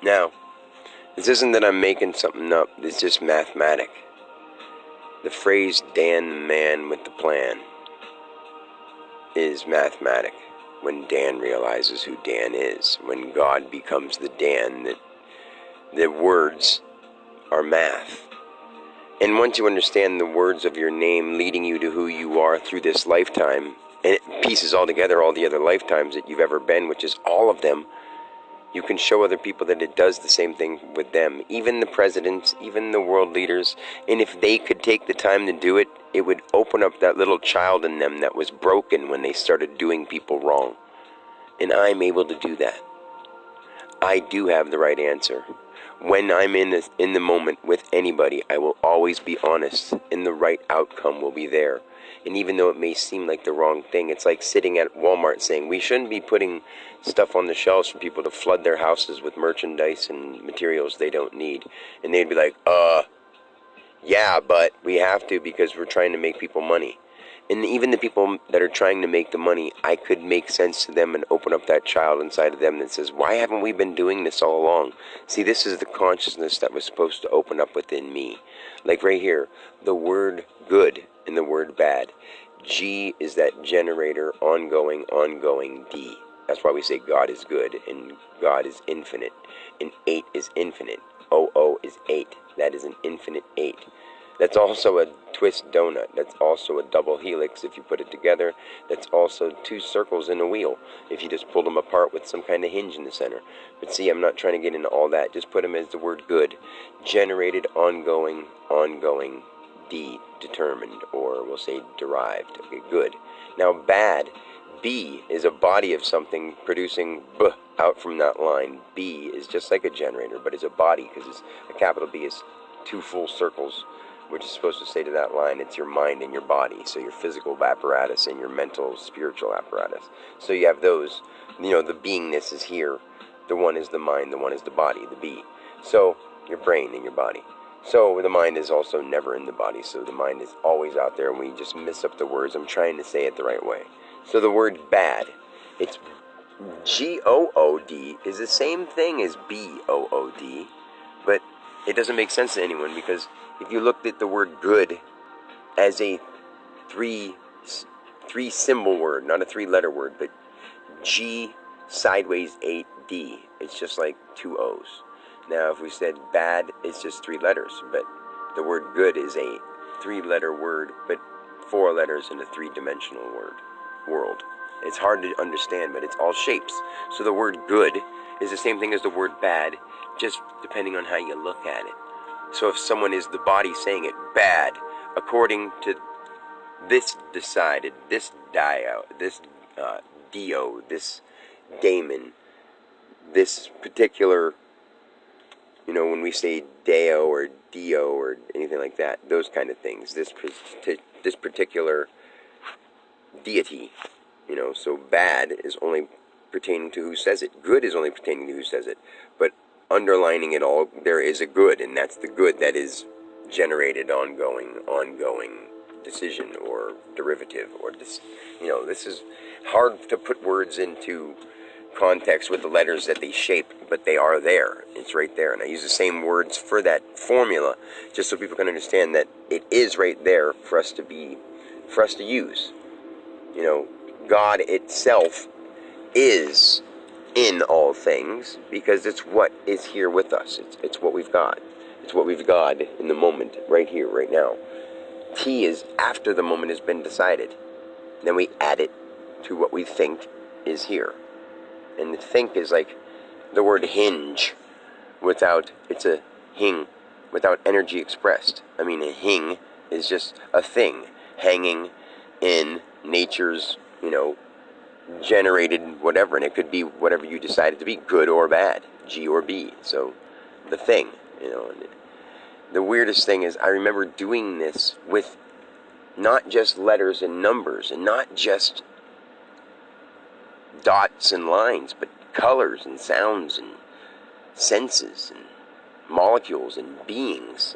Now, this isn't that I'm making something up. It's just mathematic. The phrase Dan the man with the plan is mathematic. When Dan realizes who Dan is, when God becomes the Dan, that the words are math. And once you understand the words of your name leading you to who you are through this lifetime, and it pieces all together all the other lifetimes that you've ever been, which is all of them, you can show other people that it does the same thing with them. Even the presidents, even the world leaders. And if they could take the time to do it, it would open up that little child in them that was broken when they started doing people wrong. And I'm able to do that. I do have the right answer. When I'm in the moment with anybody, I will always be honest, and the right outcome will be there. And even though it may seem like the wrong thing, it's like sitting at Walmart saying, we shouldn't be putting stuff on the shelves for people to flood their houses with merchandise and materials they don't need. And they'd be like, yeah, but we have to because we're trying to make people money. And even the people that are trying to make the money, I could make sense to them and open up that child inside of them that says, why haven't we been doing this all along? See, this is the consciousness that was supposed to open up within me. Like right here, the word good and the word bad. G is that generator, ongoing, D. That's why we say God is good and God is infinite. And 8 is infinite. O is 8. That is an infinite 8. That's also a twist donut. That's also a double helix if you put it together. That's also 2 circles in a wheel if you just pull them apart with some kind of hinge in the center. But see, I'm not trying to get into all that. Just put them as the word good. Generated, ongoing, D, determined, or we'll say derived. Okay, good. Now bad, B is a body of something producing B out from that line. B is just like a generator, but it's a body because a capital B is 2 full circles, which is supposed to say to that line, it's your mind and your body, so your physical apparatus and your mental, spiritual apparatus. So you have those, the beingness is here. The one is the mind, the one is the body, the B. So your brain and your body. So the mind is also never in the body, so the mind is always out there, and we just mess up the words. I'm trying to say it the right way. So the word bad, it's G-O-O-D, is the same thing as B-O-O-D, but it doesn't make sense to anyone because if you looked at the word good as a three symbol word, not a 3-letter word, but G sideways 8D, it's just like 2 O's. Now, if we said bad, it's just 3 letters, but the word good is a 3-letter word, but 4 letters in a 3-dimensional world. It's hard to understand, but it's all shapes. So the word good is the same thing as the word bad, just depending on how you look at it. So if someone is the body saying it bad, according to this decided, this Dio, this Dio, this Damon, this particular, when we say Deo or Dio or anything like that, those kind of things, this particular deity, so bad is only pertaining to who says it. Good is only pertaining to who says it. But underlining it all, there is a good, and that's the good that is generated ongoing decision or derivative, or this is hard to put words into context with the letters that they shape, but they are there. It's right there, and I use the same words for that formula just so people can understand that it is right there for us to use. God itself is in all things because it's what is here with us. It's what we've got. It's what we've got in the moment, right here, right now. T is after the moment has been decided. Then we add it to what we think is here. And the think is like the word hinge it's a hing, without energy expressed. I mean, a hing is just a thing hanging in nature's, generated whatever, and it could be whatever you decide it to be, good or bad, G or B. So the thing, and the weirdest thing is I remember doing this with not just letters and numbers and not just dots and lines, but colors and sounds and senses and molecules and beings.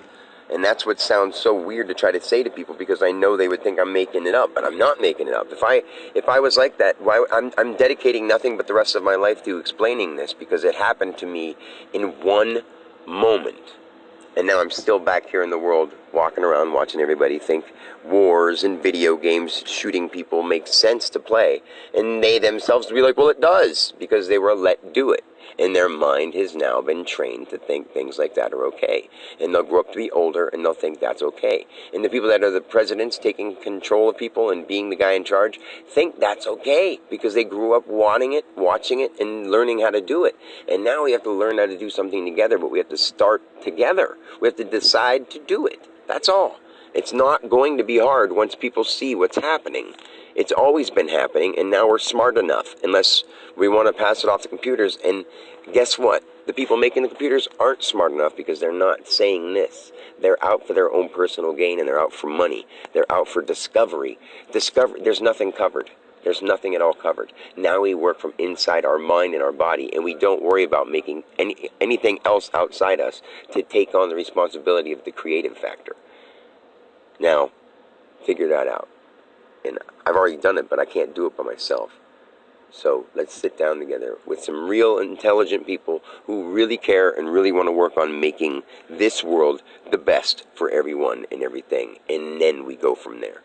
And that's what sounds so weird to try to say to people, because I know they would think I'm making it up, but I'm not making it up. If I was like that, I'm dedicating nothing but the rest of my life to explaining this, because it happened to me in one moment. And now I'm still back here in the world, walking around, watching everybody think wars and video games, shooting people makes sense to play. And they themselves to be like, well, it does, because they were let do it. And their mind has now been trained to think things like that are okay. And they'll grow up to be older, and they'll think that's okay. And the people that are the presidents taking control of people and being the guy in charge think that's okay, because they grew up wanting it, watching it, and learning how to do it. And now we have to learn how to do something together, but we have to start together. We have to decide to do it. That's all. It's not going to be hard once people see what's happening. It's always been happening, and now we're smart enough, unless we want to pass it off to computers. And guess what? The people making the computers aren't smart enough, because they're not saying this. They're out for their own personal gain, and they're out for money. They're out for discovery. There's nothing covered. There's nothing at all covered. Now we work from inside our mind and our body, and we don't worry about making anything else outside us to take on the responsibility of the creative factor. Now, figure that out. And I've already done it, but I can't do it by myself. So let's sit down together with some real intelligent people who really care and really want to work on making this world the best for everyone and everything. And then we go from there.